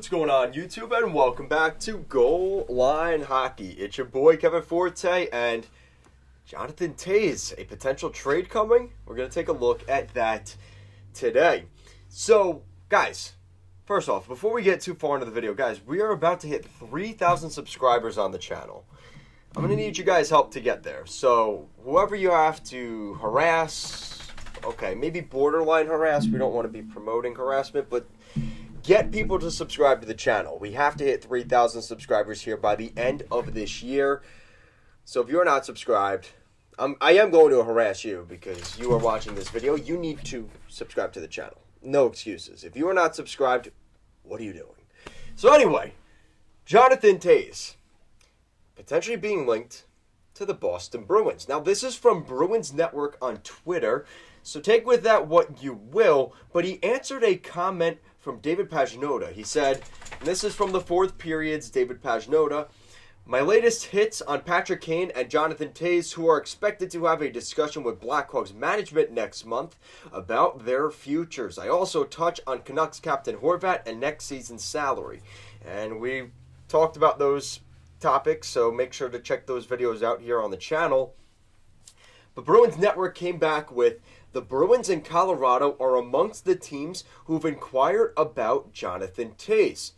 What's going on, YouTube, and welcome back to Goal Line Hockey. It's your boy Kevin Forte and Jonathan Toews. A potential trade coming? We're going to take a look at that today. So, guys, first off, before we get too far into the video, guys, we are about to hit 3,000 subscribers on the channel. I'm going to need you guys' help to get there. So, whoever you have to harass, okay, maybe borderline harass. We don't want to be promoting harassment, but get people to subscribe to the channel. We have to hit 3,000 subscribers here by the end of this year. So if you're not subscribed, I am going to harass you because you are watching this video. You need to subscribe to the channel. No excuses. If you are not subscribed, what are you doing? So anyway, Jonathan Toews potentially being linked to the Boston Bruins. Now this is from Bruins Network on Twitter, so take with that what you will, but he answered a comment from David Pagnotta. He said, and this is from the fourth period's David Pagnotta, "My latest hits on Patrick Kane and Jonathan Toews, who are expected to have a discussion with Blackhawks management next month about their futures. I also touch on Canucks captain Horvat and next season's salary." And we talked about those topics, so make sure to check those videos out here on the channel. But Bruins Network came back with, "The Bruins in Colorado are amongst the teams who've inquired about Jonathan Toews.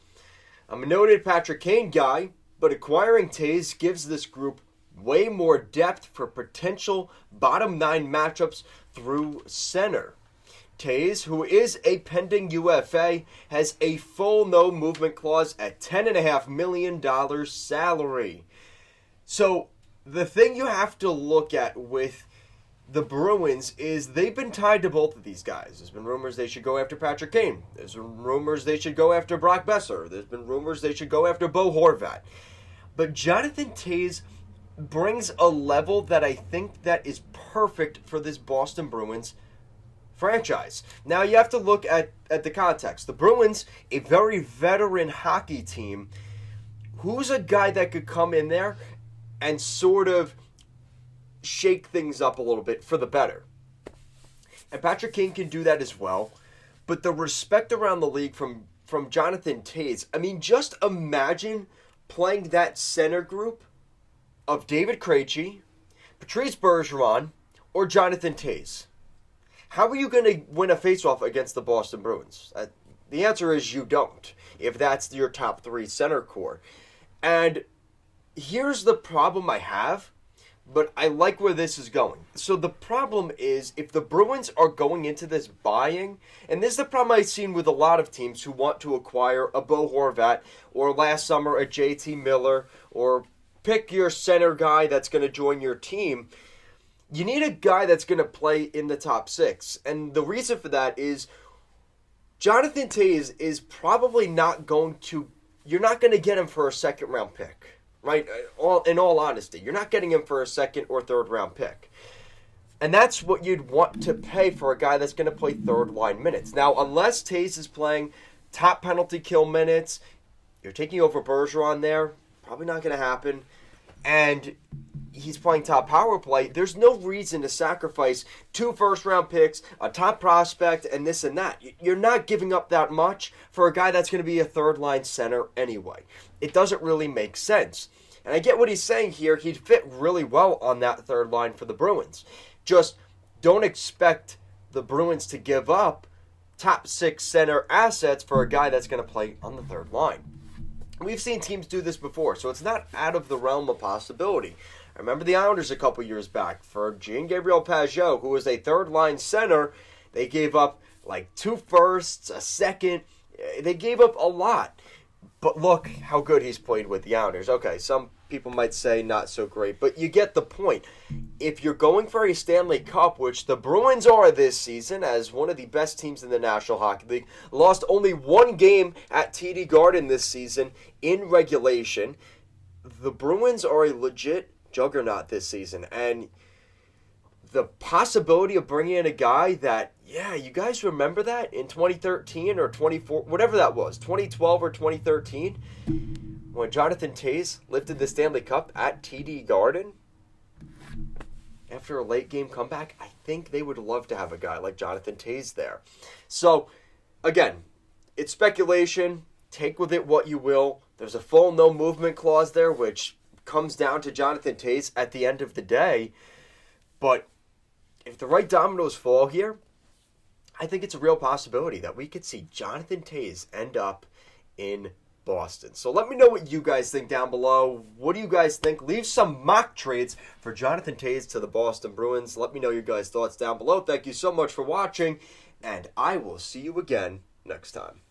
I'm a noted Patrick Kane guy, but acquiring Toews gives this group way more depth for potential bottom nine matchups through center. Toews, who is a pending UFA, has a full no movement clause at $10.5 million salary." So the thing you have to look at with the Bruins is they've been tied to both of these guys. There's been rumors they should go after Patrick Kane. There's been rumors they should go after Brock Besser. There's been rumors they should go after Bo Horvat. But Jonathan Toews brings a level that I think that is perfect for this Boston Bruins franchise. Now you have to look at the context. The Bruins, a very veteran hockey team, who's a guy that could come in there and sort of shake things up a little bit for the better. And Patrick Kane can do that as well. But the respect around the league from Jonathan Toews, I mean, just imagine playing that center group of David Krejci, Patrice Bergeron, or Jonathan Toews. How are you going to win a faceoff against the Boston Bruins? The answer is you don't, if that's your top three center core. And here's the problem I have, but I like where this is going. So the problem is, if the Bruins are going into this buying, and this is the problem I've seen with a lot of teams who want to acquire a Bo Horvat, or last summer a JT Miller, or pick your center guy that's going to join your team, you need a guy that's going to play in the top six. And the reason for that is Jonathan Toews is probably not going to, you're not going to get him for a second round pick. Right? In all honesty, you're not getting him for a second or third round pick. And that's what you'd want to pay for a guy that's going to play third line minutes. Now, unless Toews is playing top penalty kill minutes, you're taking over Bergeron there, probably not going to happen. And he's playing top power play. There's no reason to sacrifice 2 first-round picks, a top prospect, and this and that. You're not giving up that much for a guy that's going to be a third-line center anyway. It doesn't really make sense. And I get what he's saying here. He'd fit really well on that third line for the Bruins. Just don't expect the Bruins to give up top 6 center assets for a guy that's going to play on the third line. We've seen teams do this before, so it's not out of the realm of possibility. I remember the Islanders a couple years back for Jean-Gabriel Pageau, who was a third-line center. They gave up like 2 firsts, a second. They gave up a lot. But look how good he's played with the Islanders. Okay, some people might say not so great, but you get the point. If you're going for a Stanley Cup, which the Bruins are this season as one of the best teams in the National Hockey League, lost only 1 game at TD Garden this season in regulation, the Bruins are a legit juggernaut this season. And the possibility of bringing in a guy that, yeah, you guys remember that in 2013 or 24, whatever that was, 2012 or 2013, when Jonathan Toews lifted the Stanley Cup at TD Garden after a late game comeback? I think they would love to have a guy like Jonathan Toews there. So, again, it's speculation. take with it what you will. There's a full no movement clause there, which comes down to Jonathan Toews at the end of the day. But if the right dominoes fall here, I think it's a real possibility that we could see Jonathan Toews end up in Boston. So let me know what you guys think down below. What do you guys think? Leave some mock trades for Jonathan Toews to the Boston Bruins. Let me know your guys' thoughts down below. Thank you so much for watching, and I will see you again next time.